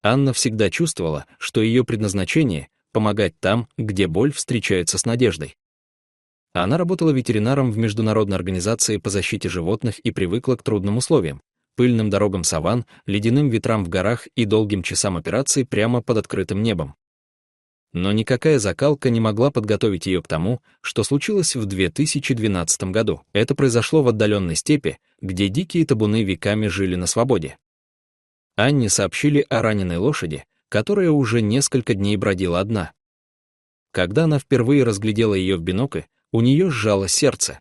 Анна всегда чувствовала, что ее предназначение — помогать там, где боль встречается с надеждой. Она работала ветеринаром в Международной организации по защите животных и привыкла к трудным условиям: пыльным дорогам саванн, ледяным ветрам в горах и долгим часам операций прямо под открытым небом. Но никакая закалка не могла подготовить ее к тому, что случилось в 2012 году. Это произошло в отдаленной степи, где дикие табуны веками жили на свободе. Анне сообщили о раненой лошади, которая уже несколько дней бродила одна. Когда она впервые разглядела ее в бинокль, у нее сжалось сердце.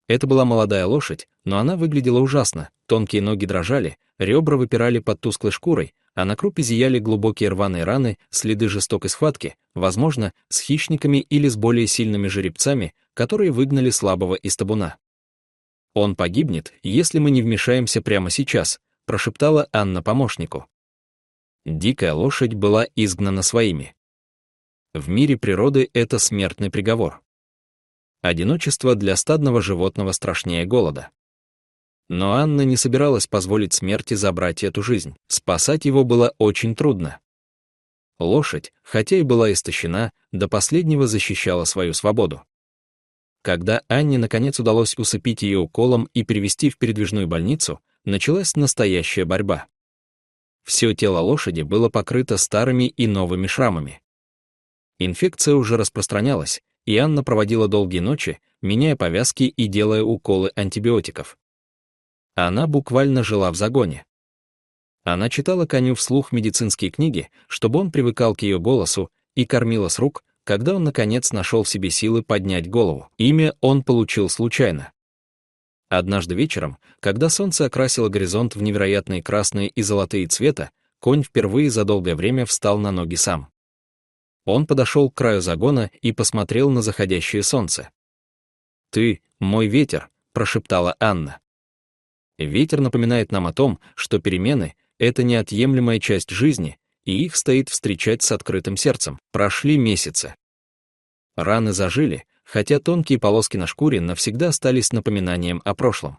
Это была молодая лошадь, но она выглядела ужасно: тонкие ноги дрожали, ребра выпирали под тусклой шкурой, а на крупе зияли глубокие рваные раны, следы жестокой схватки, возможно, с хищниками или с более сильными жеребцами, которые выгнали слабого из табуна. «Он погибнет, если мы не вмешаемся прямо сейчас», — прошептала Анна помощнику. Дикая лошадь была изгнана своими. В мире природы это смертный приговор. Одиночество для стадного животного страшнее голода. Но Анна не собиралась позволить смерти забрать эту жизнь. Спасать его было очень трудно. Лошадь, хотя и была истощена, до последнего защищала свою свободу. Когда Анне наконец удалось усыпить ее уколом и перевести в передвижную больницу, началась настоящая борьба. Все тело лошади было покрыто старыми и новыми шрамами. Инфекция уже распространялась, и Анна проводила долгие ночи, меняя повязки и делая уколы антибиотиков. Она буквально жила в загоне. Она читала коню вслух медицинские книги, чтобы он привыкал к ее голосу, и кормила с рук, когда он наконец нашел в себе силы поднять голову. Имя он получил случайно. Однажды вечером, когда солнце окрасило горизонт в невероятные красные и золотые цвета, конь впервые за долгое время встал на ноги сам. Он подошел к краю загона и посмотрел на заходящее солнце. «Ты — мой ветер», — прошептала Анна. Ветер напоминает нам о том, что перемены — это неотъемлемая часть жизни, и их стоит встречать с открытым сердцем. Прошли месяцы. Раны зажили, хотя тонкие полоски на шкуре навсегда остались напоминанием о прошлом.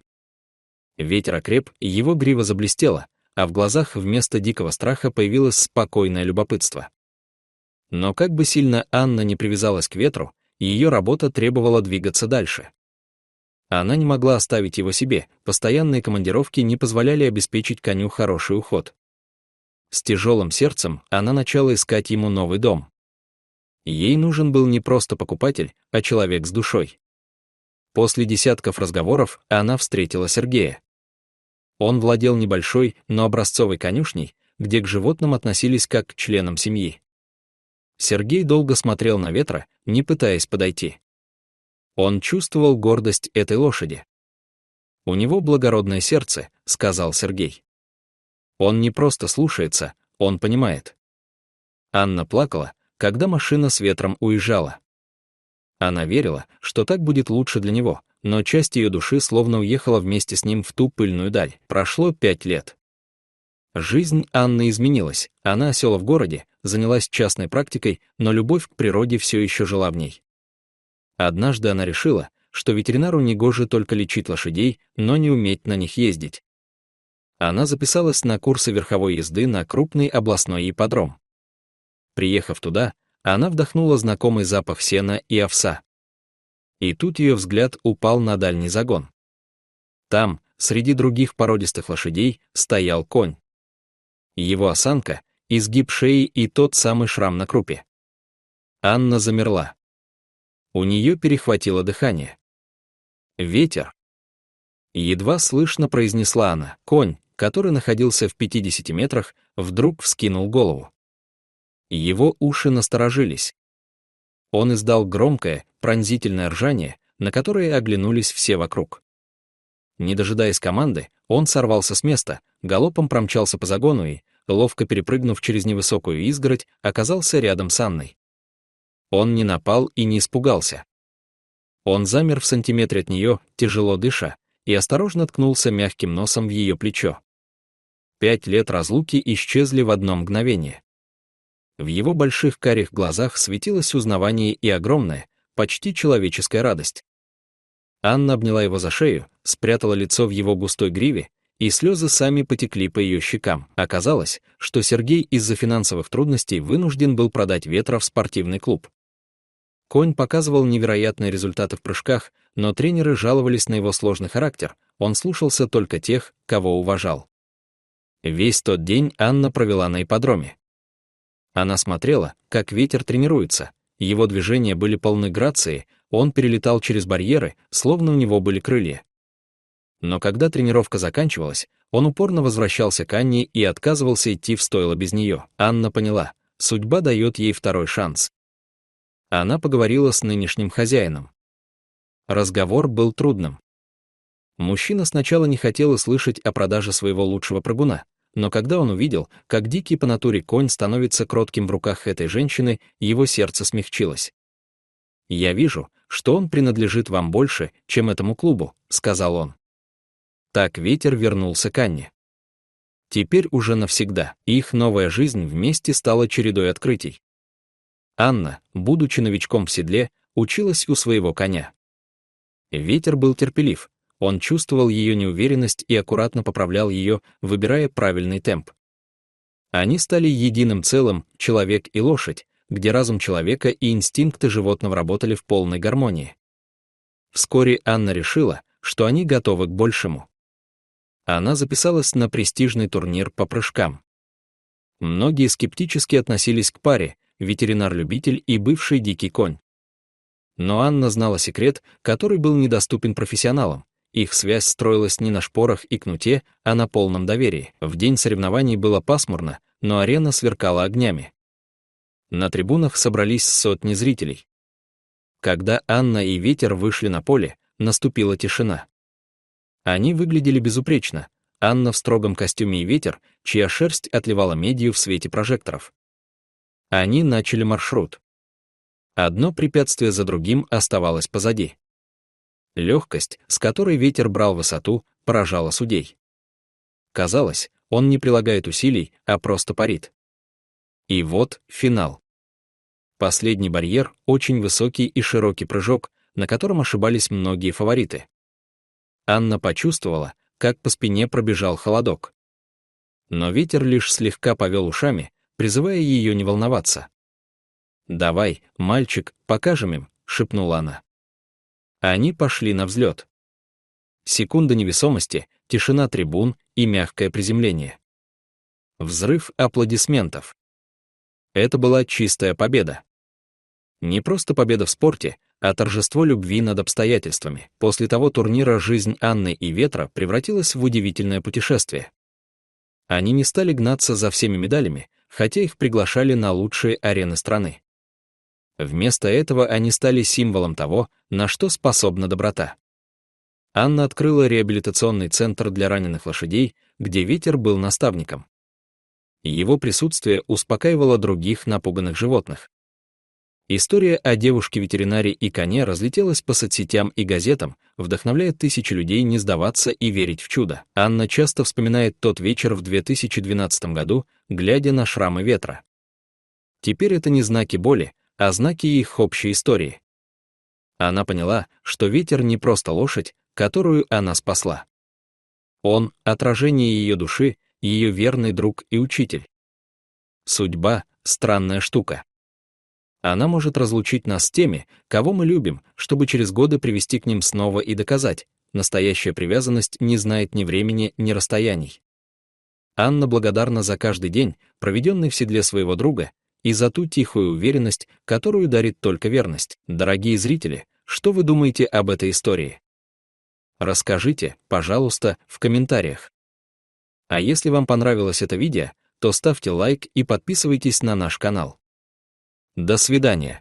Ветер окреп, и его грива заблестела, а в глазах вместо дикого страха появилось спокойное любопытство. Но как бы сильно Анна не привязалась к ветру, ее работа требовала двигаться дальше. Она не могла оставить его себе, постоянные командировки не позволяли обеспечить коню хороший уход. С тяжелым сердцем она начала искать ему новый дом. Ей нужен был не просто покупатель, а человек с душой. После десятков разговоров она встретила Сергея. Он владел небольшой, но образцовой конюшней, где к животным относились как к членам семьи. Сергей долго смотрел на ветра, не пытаясь подойти. Он чувствовал гордость этой лошади. «У него благородное сердце», — сказал Сергей. «Он не просто слушается, он понимает». Анна плакала, когда машина с ветром уезжала. Она верила, что так будет лучше для него, но часть ее души словно уехала вместе с ним в ту пыльную даль. Прошло 5 лет. Жизнь Анны изменилась, она осела в городе, занялась частной практикой, но любовь к природе все еще жила в ней. Однажды она решила, что ветеринару негоже только лечить лошадей, но не уметь на них ездить. Она записалась на курсы верховой езды на крупный областной ипподром. Приехав туда, она вдохнула знакомый запах сена и овса. И тут ее взгляд упал на дальний загон. Там, среди других породистых лошадей, стоял конь. Его осанка, изгиб шеи и тот самый шрам на крупе. Анна замерла. У нее перехватило дыхание. «Ветер!» Едва слышно произнесла она. Конь, который находился в 50 метрах, вдруг вскинул голову. Его уши насторожились. Он издал громкое, пронзительное ржание, на которое оглянулись все вокруг. Не дожидаясь команды, он сорвался с места, галопом промчался по загону и, ловко перепрыгнув через невысокую изгородь, оказался рядом с Анной. Он не напал и не испугался. Он замер в сантиметре от нее, тяжело дыша, и осторожно ткнулся мягким носом в ее плечо. 5 лет разлуки исчезли в одно мгновение. В его больших карих глазах светилось узнавание и огромная, почти человеческая радость. Анна обняла его за шею, спрятала лицо в его густой гриве, и слезы сами потекли по ее щекам. Оказалось, что Сергей из-за финансовых трудностей вынужден был продать Ветра в спортивный клуб. Конь показывал невероятные результаты в прыжках, но тренеры жаловались на его сложный характер, он слушался только тех, кого уважал. Весь тот день Анна провела на ипподроме. Она смотрела, как Ветер тренируется, его движения были полны грации, он перелетал через барьеры, словно у него были крылья. Но когда тренировка заканчивалась, он упорно возвращался к Анне и отказывался идти в стойло без нее. Анна поняла, судьба дает ей второй шанс. Она поговорила с нынешним хозяином. Разговор был трудным. Мужчина сначала не хотел слышать о продаже своего лучшего прыгуна, но когда он увидел, как дикий по натуре конь становится кротким в руках этой женщины, его сердце смягчилось. «Я вижу, что он принадлежит вам больше, чем этому клубу», — сказал он. Так Ветер вернулся к Анне. Теперь уже навсегда их новая жизнь вместе стала чередой открытий. Анна, будучи новичком в седле, училась у своего коня. Ветер был терпелив, он чувствовал ее неуверенность и аккуратно поправлял ее, выбирая правильный темп. Они стали единым целым, человек и лошадь, где разум человека и инстинкты животного работали в полной гармонии. Вскоре Анна решила, что они готовы к большему. Она записалась на престижный турнир по прыжкам. Многие скептически относились к паре, ветеринар-любитель и бывший дикий конь. Но Анна знала секрет, который был недоступен профессионалам. Их связь строилась не на шпорах и кнуте, а на полном доверии. В день соревнований было пасмурно, но арена сверкала огнями. На трибунах собрались сотни зрителей. Когда Анна и Ветер вышли на поле, наступила тишина. Они выглядели безупречно, Анна в строгом костюме и Ветер, чья шерсть отливала медью в свете прожекторов. Они начали маршрут. Одно препятствие за другим оставалось позади. Легкость, с которой Ветер брал высоту, поражала судей. Казалось, он не прилагает усилий, а просто парит. И вот финал. Последний барьер — очень высокий и широкий прыжок, на котором ошибались многие фавориты. Анна почувствовала, как по спине пробежал холодок. Но Ветер лишь слегка повел ушами, призывая ее не волноваться. «Давай, мальчик, покажем им», — шепнула она. Они пошли на взлет. Секунда невесомости, тишина трибун и мягкое приземление. Взрыв аплодисментов. Это была чистая победа. Не просто победа в спорте, а торжество любви над обстоятельствами. После того турнира жизнь Анны и Ветра превратилась в удивительное путешествие. Они не стали гнаться за всеми медалями, хотя их приглашали на лучшие арены страны. Вместо этого они стали символом того, на что способна доброта. Анна открыла реабилитационный центр для раненых лошадей, где Ветер был наставником. Его присутствие успокаивало других напуганных животных. История о девушке-ветеринаре и коне разлетелась по соцсетям и газетам, вдохновляя тысячи людей не сдаваться и верить в чудо. Анна часто вспоминает тот вечер в 2012 году, глядя на шрамы Ветра. Теперь это не знаки боли, а знаки их общей истории. Она поняла, что Ветер не просто лошадь, которую она спасла. Он — отражение ее души, ее верный друг и учитель. Судьба — странная штука. Она может разлучить нас с теми, кого мы любим, чтобы через годы привести к ним снова и доказать, настоящая привязанность не знает ни времени, ни расстояний. Анна благодарна за каждый день, проведенный в седле своего друга, и за ту тихую уверенность, которую дарит только верность. Дорогие зрители, что вы думаете об этой истории? Расскажите, пожалуйста, в комментариях. А если вам понравилось это видео, то ставьте лайк и подписывайтесь на наш канал. До свидания.